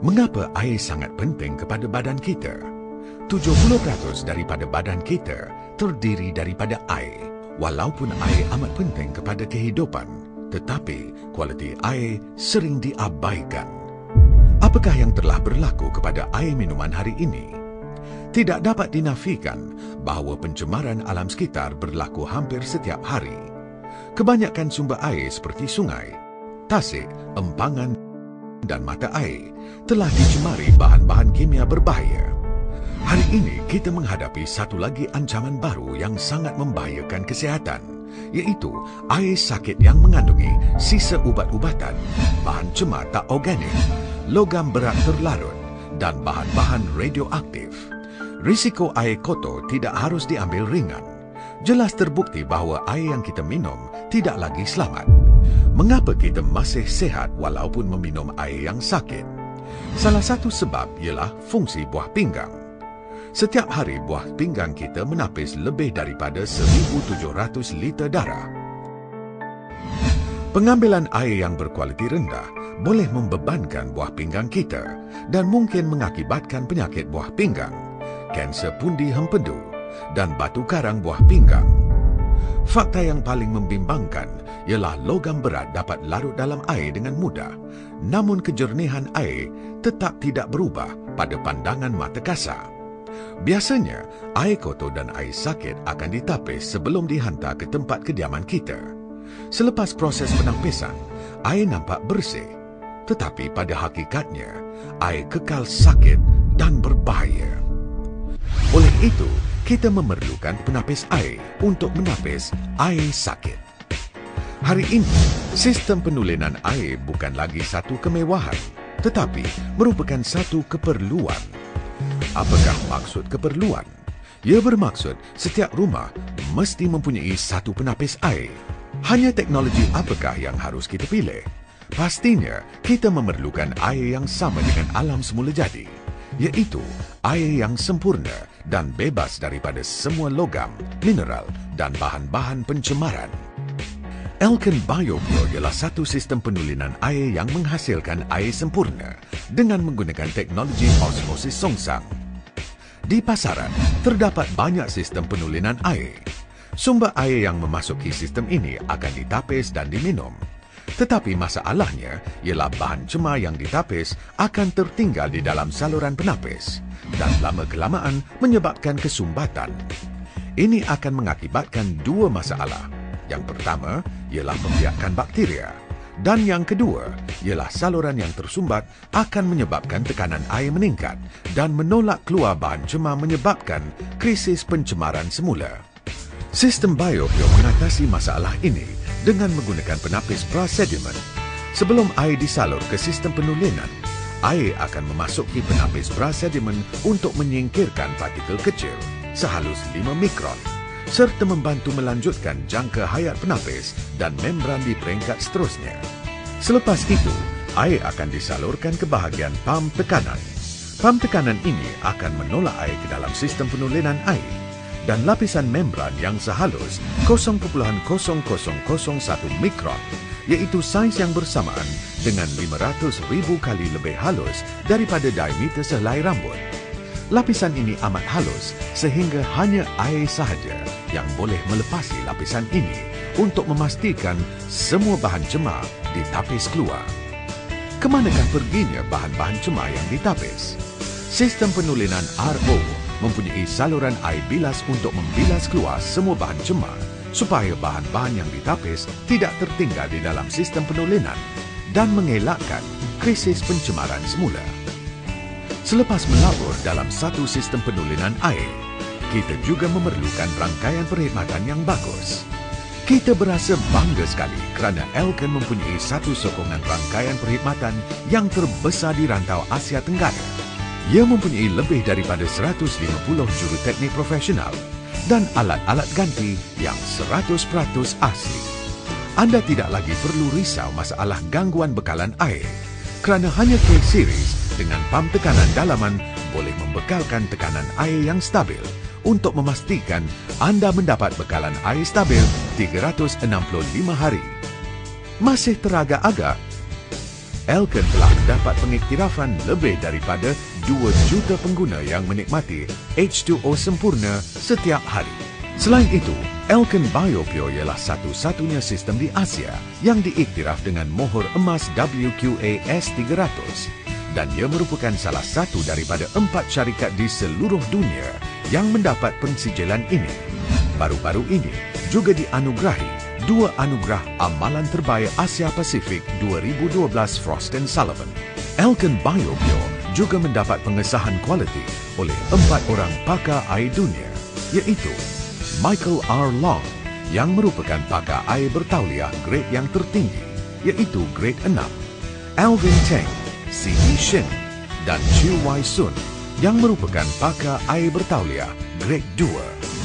Mengapa air sangat penting kepada badan kita? 70% daripada badan kita terdiri daripada air. Walaupun air amat penting kepada kehidupan, tetapi kualiti air sering diabaikan. Apakah yang telah berlaku kepada air minuman hari ini? Tidak dapat dinafikan bahawa pencemaran alam sekitar berlaku hampir setiap hari. Kebanyakan sumber air seperti sungai, tasik, empangan dan mata air telah dicemari bahan-bahan kimia berbahaya. Hari ini kita menghadapi satu lagi ancaman baru yang sangat membahayakan kesihatan, iaitu air sakit yang mengandungi sisa ubat-ubatan, bahan cemar tak organik, logam berat terlarut dan bahan-bahan radioaktif. Risiko air kotor tidak harus diambil ringan. Jelas terbukti bahawa air yang kita minum tidak lagi selamat. Mengapa kita masih sihat walaupun meminum air yang sakit? Salah satu sebab ialah fungsi buah pinggang. Setiap hari buah pinggang kita menapis lebih daripada 1,700 liter darah. Pengambilan air yang berkualiti rendah boleh membebankan buah pinggang kita dan mungkin mengakibatkan penyakit buah pinggang, kanser pundi hempedu dan batu karang buah pinggang. Fakta yang paling membimbangkan ialah logam berat dapat larut dalam air dengan mudah, namun kejernihan air tetap tidak berubah pada pandangan mata kasar. Biasanya, air kotor dan air sakit akan ditapis sebelum dihantar ke tempat kediaman kita. Selepas proses penapisan, air nampak bersih, tetapi pada hakikatnya, air kekal sakit dan berbahaya. Oleh itu, kita memerlukan penapis air untuk menapis air sakit. Hari ini, sistem penulenan air bukan lagi satu kemewahan, tetapi merupakan satu keperluan. Apakah maksud keperluan? Ia bermaksud setiap rumah mesti mempunyai satu penapis air. Hanya teknologi apakah yang harus kita pilih? Pastinya, kita memerlukan air yang sama dengan alam semula jadi, iaitu air yang sempurna dan bebas daripada semua logam, mineral dan bahan-bahan pencemaran. Elken BioPure ialah satu sistem penulenan air yang menghasilkan air sempurna dengan menggunakan teknologi osmosis songsang. Di pasaran, terdapat banyak sistem penulenan air. Sumber air yang memasuki sistem ini akan ditapis dan diminum. Tetapi masalahnya ialah bahan cemar yang ditapis akan tertinggal di dalam saluran penapis dan lama-kelamaan menyebabkan kesumbatan. Ini akan mengakibatkan dua masalah. Yang pertama ialah membiakkan bakteria dan yang kedua ialah saluran yang tersumbat akan menyebabkan tekanan air meningkat dan menolak keluar bahan cemar menyebabkan krisis pencemaran semula. Sistem BioPure mengatasi masalah ini dengan menggunakan penapis pra-sedimen. Sebelum air disalur ke sistem penulenan, air akan memasuki penapis pra-sedimen untuk menyingkirkan partikel kecil sehalus 5 mikron serta membantu melanjutkan jangka hayat penapis dan membran di peringkat seterusnya. Selepas itu, air akan disalurkan ke bahagian pam tekanan. Pam tekanan ini akan menolak air ke dalam sistem penulenan air dan lapisan membran yang sehalus 0,0001 mikron, iaitu saiz yang bersamaan dengan 500,000 kali lebih halus daripada diameter sehelai rambut. Lapisan ini amat halus sehingga hanya air sahaja yang boleh melepasi lapisan ini untuk memastikan semua bahan cemar ditapis keluar. Kemanakah perginya bahan-bahan cemar yang ditapis? Sistem penulenan RO mempunyai saluran air bilas untuk membilas keluar semua bahan cemar supaya bahan-bahan yang ditapis tidak tertinggal di dalam sistem penulenan dan mengelakkan krisis pencemaran semula. Selepas melabur dalam satu sistem penulenan air, kita juga memerlukan rangkaian perkhidmatan yang bagus. Kita berasa bangga sekali kerana Elken mempunyai satu sokongan rangkaian perkhidmatan yang terbesar di rantau Asia Tenggara. Ia mempunyai lebih daripada 150 juruteknik profesional dan alat-alat ganti yang 100% asli. Anda tidak lagi perlu risau masalah gangguan bekalan air kerana hanya K-Series dengan pam tekanan dalaman boleh membekalkan tekanan air yang stabil untuk memastikan anda mendapat bekalan air stabil 365 hari. Masih teragak-agak? Elken telah mendapat pengiktirafan lebih daripada 2 juta pengguna yang menikmati H2O sempurna setiap hari. Selain itu, Elken BioPure ialah satu-satunya sistem di Asia yang diiktiraf dengan mohor emas WQA S300 dan ia merupakan salah satu daripada 4 syarikat di seluruh dunia yang mendapat pensijilan ini. Baru-baru ini juga dianugerahi 2 anugerah Amalan Terbaik Asia Pasifik 2012 Frost & Sullivan. Elken BioPure juga mendapat pengesahan kualiti oleh 4 orang pakar air dunia, iaitu Michael R. Long yang merupakan pakar air bertauliah grade yang tertinggi, iaitu grade 6, Alvin Teng, C.E. Shin dan Chiu Wai Sun yang merupakan pakar air bertauliah grade 2.